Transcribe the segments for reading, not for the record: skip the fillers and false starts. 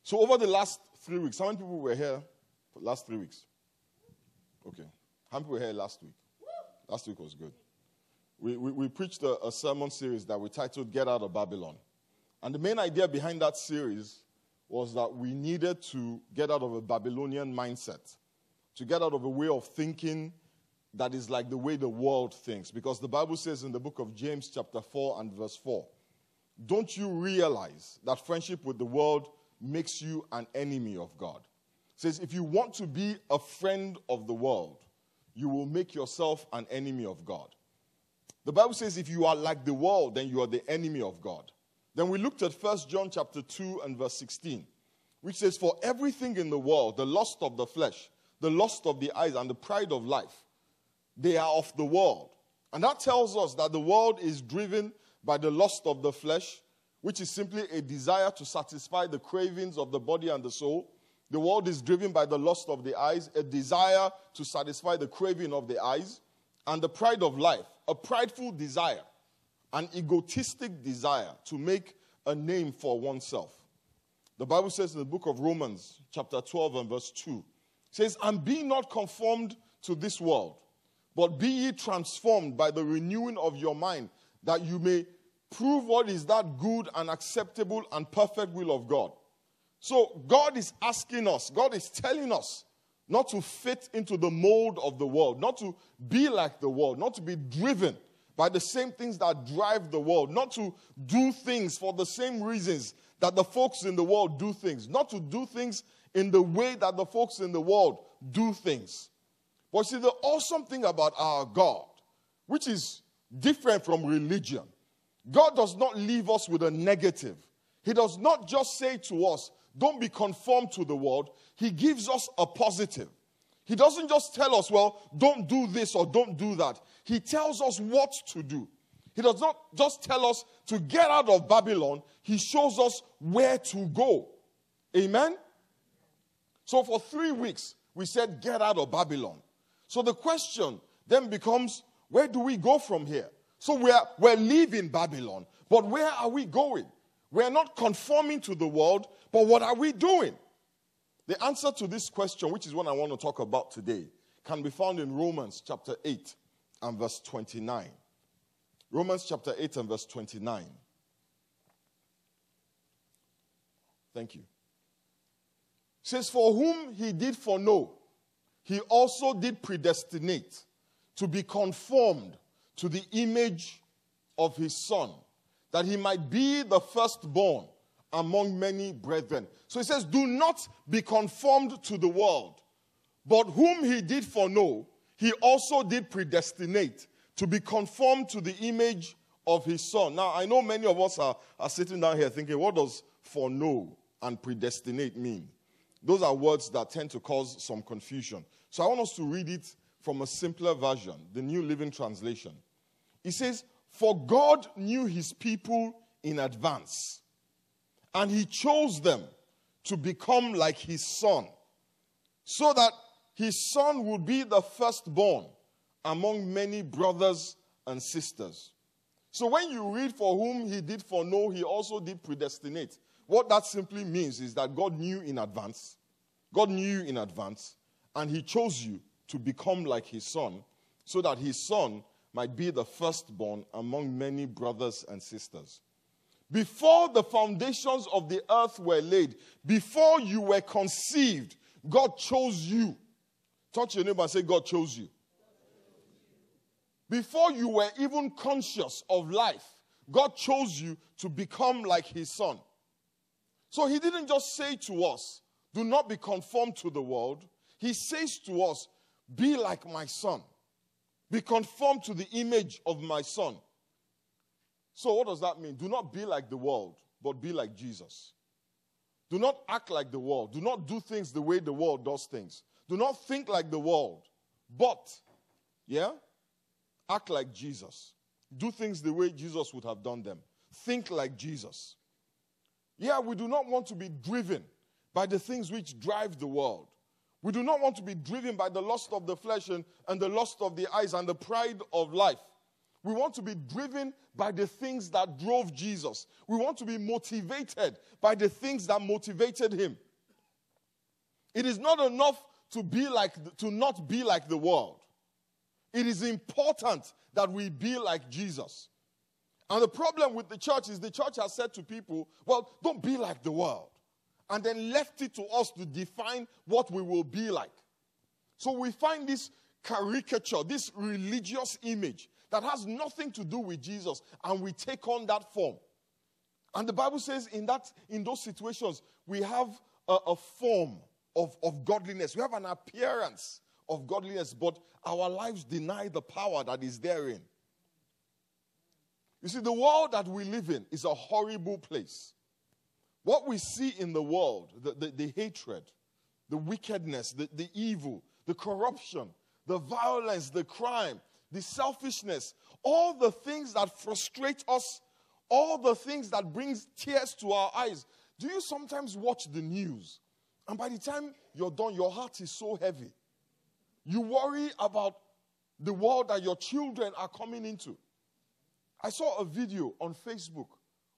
So over the last 3 weeks, how many people were here for the last 3 weeks? Okay. How many people were here last week? Last week was good. We preached a sermon series that we titled Get Out of Babylon. And the main idea behind that series was that we needed to get out of a Babylonian mindset, to get out of a way of thinking that is like the way the world thinks. Because the Bible says in the book of James chapter 4 and verse 4, don't you realize that friendship with the world makes you an enemy of God? It says if you want to be a friend of the world, you will make yourself an enemy of God. The Bible says if you are like the world, then you are the enemy of God. Then we looked at 1 John chapter 2 and verse 16, which says, for everything in the world, the lust of the flesh, the lust of the eyes, and the pride of life, they are of the world. And that tells us that the world is driven by the lust of the flesh, which is simply a desire to satisfy the cravings of the body and the soul. The world is driven by the lust of the eyes, a desire to satisfy the craving of the eyes, and the pride of life, a prideful desire, an egotistic desire to make a name for oneself. The Bible says in the book of Romans, chapter 12 and verse 2, it says, and be not conformed to this world, but be ye transformed by the renewing of your mind, that you may prove what is that good and acceptable and perfect will of God. So God is asking us, God is telling us not to fit into the mold of the world, not to be like the world, not to be driven by the same things that drive the world, not to do things for the same reasons that the folks in the world do things, not to do things in the way that the folks in the world do things. But see, the awesome thing about our God, which is different from religion, God does not leave us with a negative. He does not just say to us, don't be conformed to the world. He gives us a positive. He doesn't just tell us, well, don't do this or don't do that. He tells us what to do. He does not just tell us to get out of Babylon. He shows us where to go. Amen? So for 3 weeks, we said, get out of Babylon. So the question then becomes, where do we go from here? So we're leaving Babylon, but where are we going? We're not conforming to the world, but what are we doing? The answer to this question, which is what I want to talk about today, can be found in Romans chapter 8 and verse 29. Romans chapter 8 and verse 29. Thank you. It says, for whom he did foreknow, he also did predestinate to be conformed to the image of his Son, that he might be the firstborn among many brethren. So he says, do not be conformed to the world, but whom he did foreknow, he also did predestinate to be conformed to the image of his Son. Now, I know many of us are sitting down here thinking, what does foreknow and predestinate mean? Those are words that tend to cause some confusion. So I want us to read it from a simpler version, the New Living Translation. It says, for God knew his people in advance, and he chose them to become like his Son, so that his Son would be the firstborn among many brothers and sisters. So when you read for whom he did foreknow, he also did predestinate. What that simply means is that God knew in advance. God knew in advance, and he chose you to become like his Son, so that his Son might be the firstborn among many brothers and sisters. Before the foundations of the earth were laid, before you were conceived, God chose you. Touch your neighbor and say, God chose you. Before you were even conscious of life, God chose you to become like his Son. So he didn't just say to us, do not be conformed to the world. He says to us, be like my Son. Be conformed to the image of my Son. So what does that mean? Do not be like the world, but be like Jesus. Do not act like the world. Do not do things the way the world does things. Do not think like the world, but, act like Jesus. Do things the way Jesus would have done them. Think like Jesus. We do not want to be driven by the things which drive the world. We do not want to be driven by the lust of the flesh and the lust of the eyes and the pride of life. We want to be driven by the things that drove Jesus. We want to be motivated by the things that motivated him. It is not enough to not be like the world. It is important that we be like Jesus. And the problem with the church is the church has said to people, well, don't be like the world. And then left it to us to define what we will be like. So we find this caricature, this religious image that has nothing to do with Jesus, and we take on that form. And the Bible says in those situations, we have a form of godliness. We have an appearance of godliness, but our lives deny the power that is therein. You see, the world that we live in is a horrible place. What we see in the world, the hatred, the wickedness, the evil, the corruption, the violence, the crime, the selfishness, all the things that frustrate us, all the things that brings tears to our eyes. Do you sometimes watch the news, and by the time you're done, your heart is so heavy? You worry about the world that your children are coming into. I saw a video on Facebook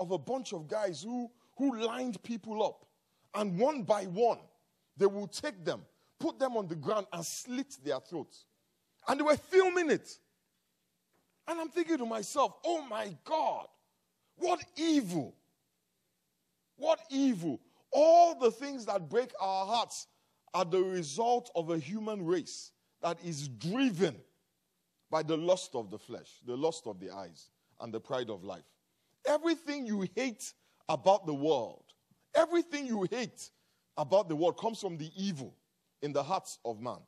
of a bunch of guys who lined people up, and one by one, they will take them, put them on the ground, and slit their throats. And they were filming it. And I'm thinking to myself, oh my God, what evil. What evil. All the things that break our hearts are the result of a human race that is driven by the lust of the flesh, the lust of the eyes, and the pride of life. Everything you hate about the world, everything you hate about the world comes from the evil in the hearts of man.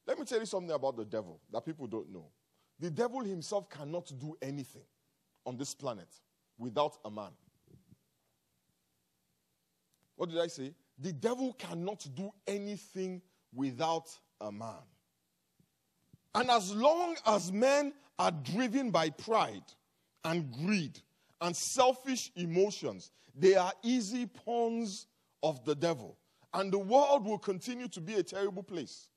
Let me tell you something about the devil that people don't know. The devil himself cannot do anything on this planet without a man. What did I say? The devil cannot do anything without a man. And as long as men are driven by pride and greed and selfish emotions, they are easy pawns of the devil. And the world will continue to be a terrible place.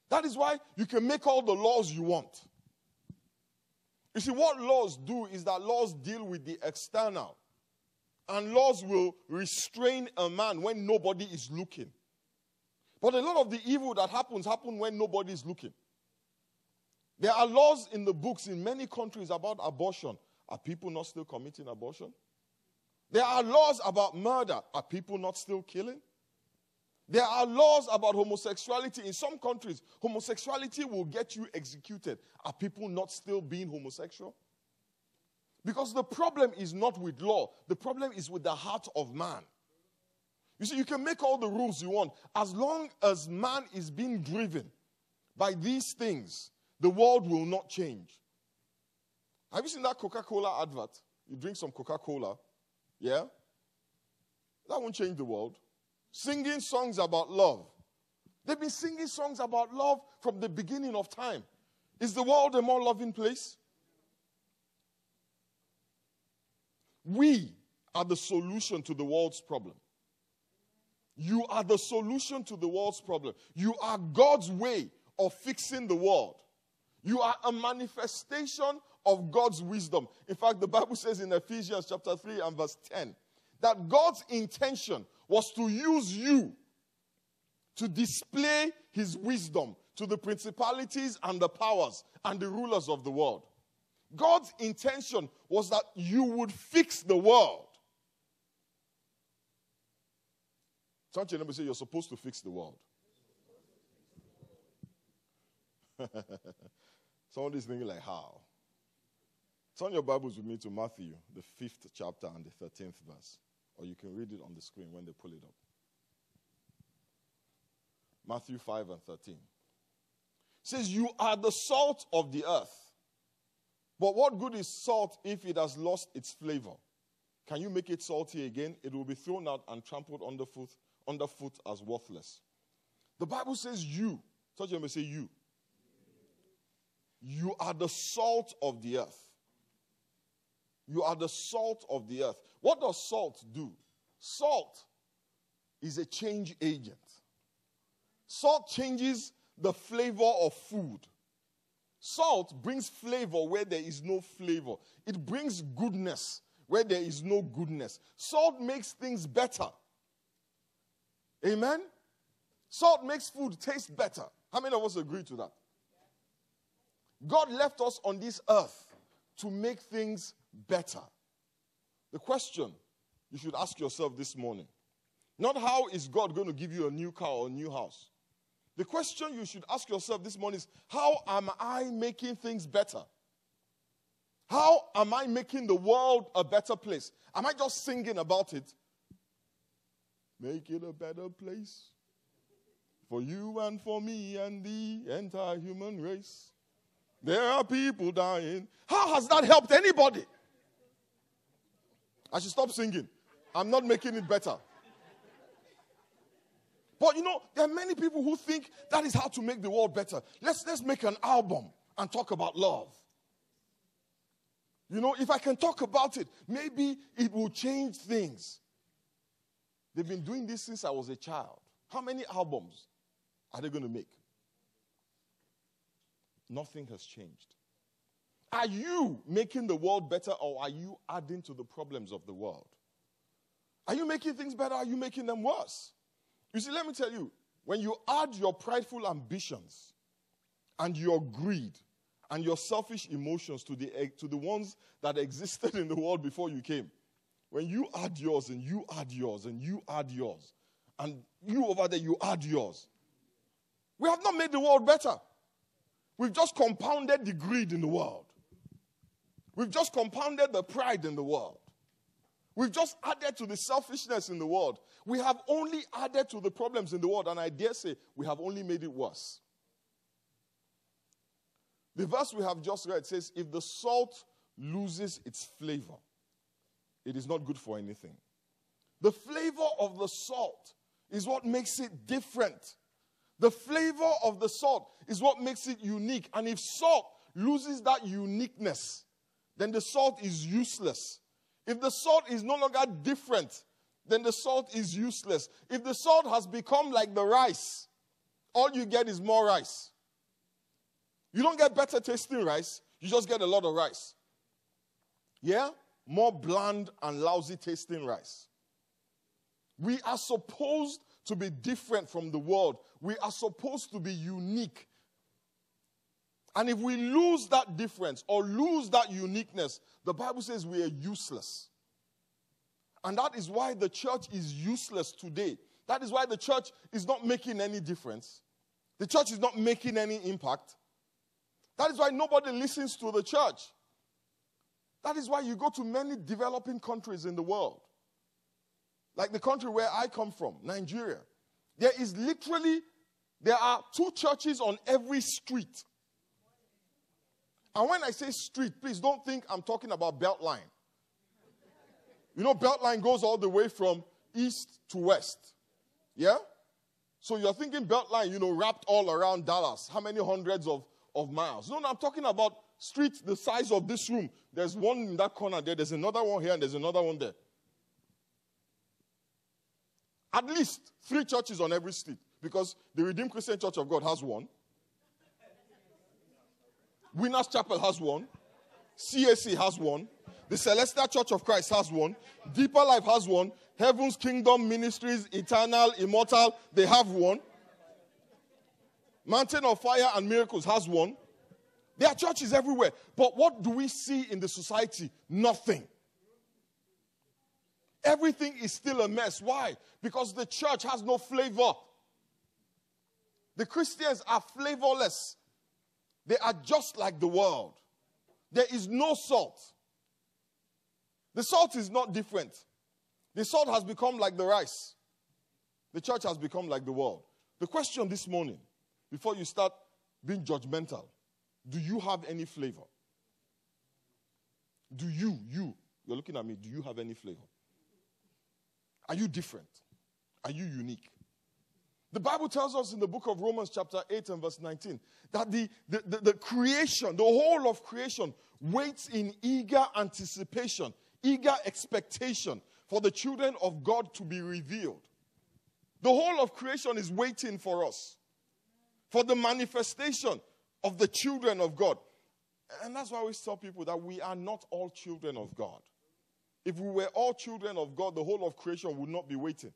That is why you can make all the laws you want. You see, what laws do is that laws deal with the external. And laws will restrain a man when nobody is looking. But a lot of the evil that happen when nobody is looking. There are laws in the books in many countries about abortion. Are people not still committing abortion? There are laws about murder. Are people not still killing? There are laws about homosexuality. In some countries, homosexuality will get you executed. Are people not still being homosexual? Because the problem is not with law. The problem is with the heart of man. You see, you can make all the rules you want. As long as man is being driven by these things, the world will not change. Have you seen that Coca-Cola advert? You drink some Coca-Cola, yeah? That won't change the world. Singing songs about love. They've been singing songs about love from the beginning of time. Is the world a more loving place? We are the solution to the world's problem. You are the solution to the world's problem. You are God's way of fixing the world. You are a manifestation of God's wisdom. In fact, the Bible says in Ephesians chapter 3 and verse 10 that God's intention was to use you to display his wisdom to the principalities and the powers and the rulers of the world. God's intention was that you would fix the world. Turn to your neighbor and say, you're supposed to fix the world. Somebody's thinking like, how? Turn your Bibles with me to Matthew, the 5th chapter and the 13th verse. Or you can read it on the screen when they pull it up. Matthew 5 and 13. It says, you are the salt of the earth. But what good is salt if it has lost its flavor? Can you make it salty again? It will be thrown out and trampled underfoot as worthless. The Bible says you. Touch them and say you. You are the salt of the earth. You are the salt of the earth. What does salt do? Salt is a change agent. Salt changes the flavor of food. Salt brings flavor where there is no flavor. It brings goodness where there is no goodness. Salt makes things better. Amen? Salt makes food taste better. How many of us agree to that? God left us on this earth to make things better. The question you should ask yourself this morning, not how is God going to give you a new car or a new house. The question you should ask yourself this morning is, how am I making things better? How am I making the world a better place? Am I just singing about it? Make it a better place for you and for me and the entire human race. There are people dying. How has that helped anybody? I should stop singing. I'm not making it better. But you know, there are many people who think that is how to make the world better. Let's make an album and talk about love. You know, if I can talk about it, maybe it will change things. They've been doing this since I was a child. How many albums are they going to make? Nothing has changed. Are you making the world better, or are you adding to the problems of the world? Are you making things better, or are you making them worse? You see, let me tell you, when you add your prideful ambitions and your greed and your selfish emotions to the ones that existed in the world before you came, when you add yours and you add yours and you add yours, and you over there, you add yours, we have not made the world better. We've just compounded the greed in the world. We've just compounded the pride in the world. We've just added to the selfishness in the world. We have only added to the problems in the world, and I dare say we have only made it worse. The verse we have just read says, if the salt loses its flavor, it is not good for anything. The flavor of the salt is what makes it different. The flavor of the salt is what makes it unique. And if salt loses that uniqueness, then the salt is useless. If the salt is no longer different, then the salt is useless. If the salt has become like the rice, all you get is more rice. You don't get better tasting rice, you just get a lot of rice. Yeah? More bland and lousy tasting rice. We are supposed to be different from the world. We are supposed to be unique. And if we lose that difference or lose that uniqueness, the Bible says we are useless. And that is why the church is useless today. That is why the church is not making any difference. The church is not making any impact. That is why nobody listens to the church. That is why you go to many developing countries in the world. Like the country where I come from, Nigeria. There are 2 churches on every street. And when I say street, please don't think I'm talking about Beltline. You know, Beltline goes all the way from east to west. Yeah? So you're thinking Beltline, you know, wrapped all around Dallas. How many hundreds of miles? No, I'm talking about streets the size of this room. There's one in that corner there. There's another one here and there's another one there. At least 3 churches on every street. Because the Redeemed Christian Church of God has one. Winners Chapel has one. CAC has one. The Celestial Church of Christ has one. Deeper Life has one. Heaven's Kingdom Ministries, Eternal, Immortal, they have one. Mountain of Fire and Miracles has one. There are churches everywhere. But what do we see in the society? Nothing. Everything is still a mess. Why? Because the church has no flavor. The Christians are flavorless. They are just like the world. There is no salt. The salt is not different. The salt has become like the rice. The church has become like the world. The question this morning, before you start being judgmental, do you have any flavor? You're looking at me, do you have any flavor? Are you different? Are you unique? The Bible tells us in the book of Romans chapter 8 and verse 19 that the creation, the whole of creation waits in eager anticipation, eager expectation for the children of God to be revealed. The whole of creation is waiting for us, for the manifestation of the children of God. And that's why I always tell people that we are not all children of God. If we were all children of God, the whole of creation would not be waiting.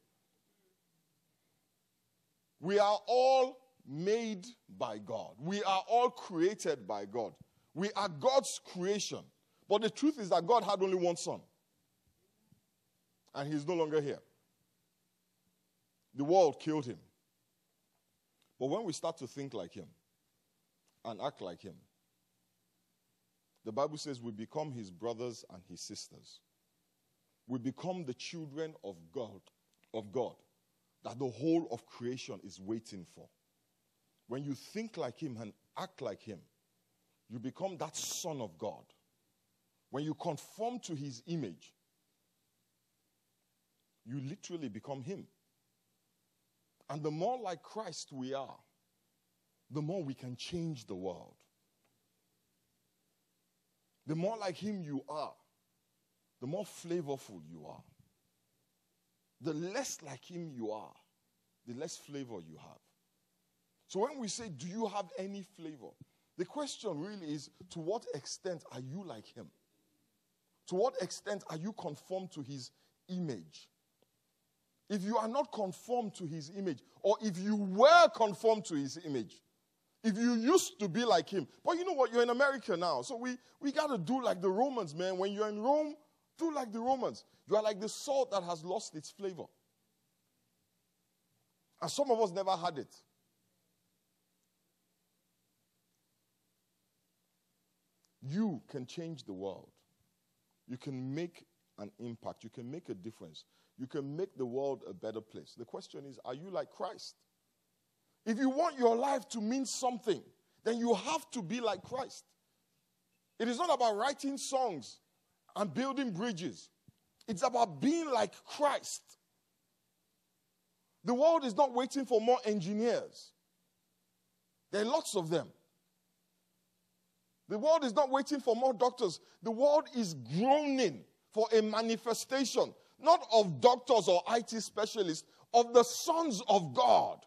We are all made by God. We are all created by God. We are God's creation. But the truth is that God had only one son. And he's no longer here. The world killed him. But when we start to think like him and act like him, the Bible says we become his brothers and his sisters. We become the children of God that the whole of creation is waiting for. When you think like him and act like him, you become that son of God. When you conform to his image, you literally become him. And the more like Christ we are, the more we can change the world. The more like him you are, the more flavorful you are. The less like him you are, the less flavor you have. So when we say, do you have any flavor? The question really is, to what extent are you like him? To what extent are you conformed to his image? If you are not conformed to his image, or if you were conformed to his image, if you used to be like him, but you know what, you're in America now, so we got to do like the Romans, man. When you're in Rome, do like the Romans. You are like the salt that has lost its flavor. And some of us never had it. You can change the world. You can make an impact. You can make a difference. You can make the world a better place. The question is, are you like Christ? If you want your life to mean something, then you have to be like Christ. It is not about writing songs and building bridges. It's about being like Christ. The world is not waiting for more engineers. There are lots of them. The world is not waiting for more doctors. The world is groaning for a manifestation, not of doctors or IT specialists, of the sons of God.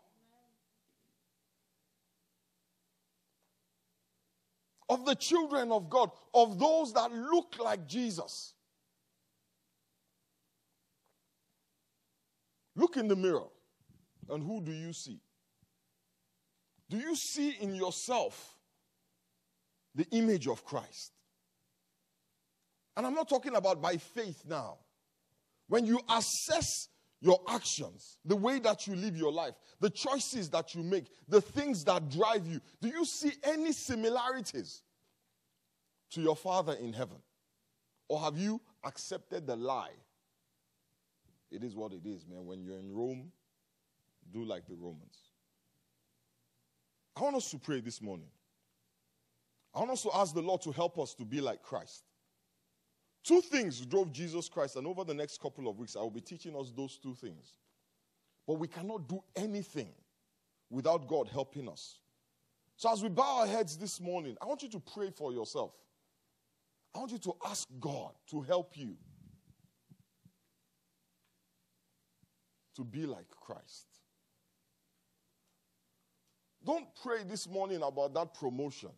Of the children of God, of those that look like Jesus. Look in the mirror, and who do you see? Do you see in yourself the image of Christ? And I'm not talking about by faith now. When you assess your actions, the way that you live your life, the choices that you make, the things that drive you, do you see any similarities to your Father in heaven? Or have you accepted the lie? It is what it is, man. When you're in Rome, do like the Romans. I want us to pray this morning. I want us to ask the Lord to help us to be like Christ. Two things drove Jesus Christ, and over the next couple of weeks, I will be teaching us those two things. But we cannot do anything without God helping us. So as we bow our heads this morning, I want you to pray for yourself. I want you to ask God to help you to be like Christ. Don't pray this morning about that promotion.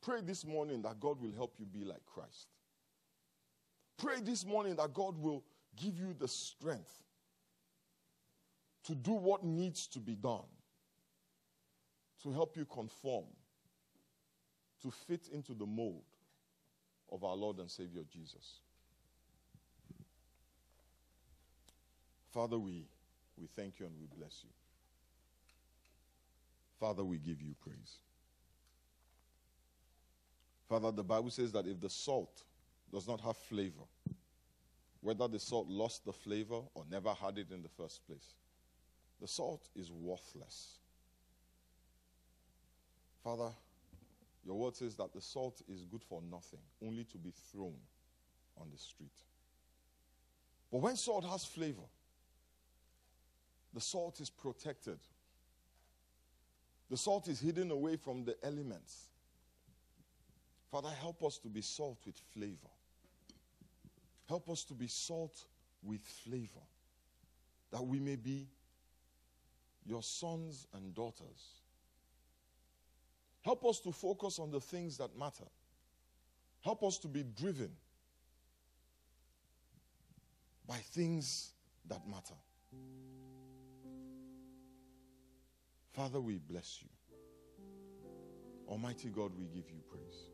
Pray this morning that God will help you be like Christ. Pray this morning that God will give you the strength to do what needs to be done, to help you conform, to fit into the mold of our Lord and Savior Jesus. Father, we thank you and we bless you. Father, we give you praise. Father, the Bible says that if the salt does not have flavor, whether the salt lost the flavor or never had it in the first place, the salt is worthless. Father, your word says that the salt is good for nothing, only to be thrown on the street. But when salt has flavor, the salt is protected. The salt is hidden away from the elements. Father, help us to be salt with flavor. Help us to be salt with flavor, that we may be your sons and daughters Help us to focus on the things that matter. Help us to be driven by things that matter. Father, we bless you. Almighty God, we give you praise.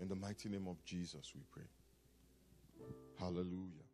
In the mighty name of Jesus, we pray. Hallelujah.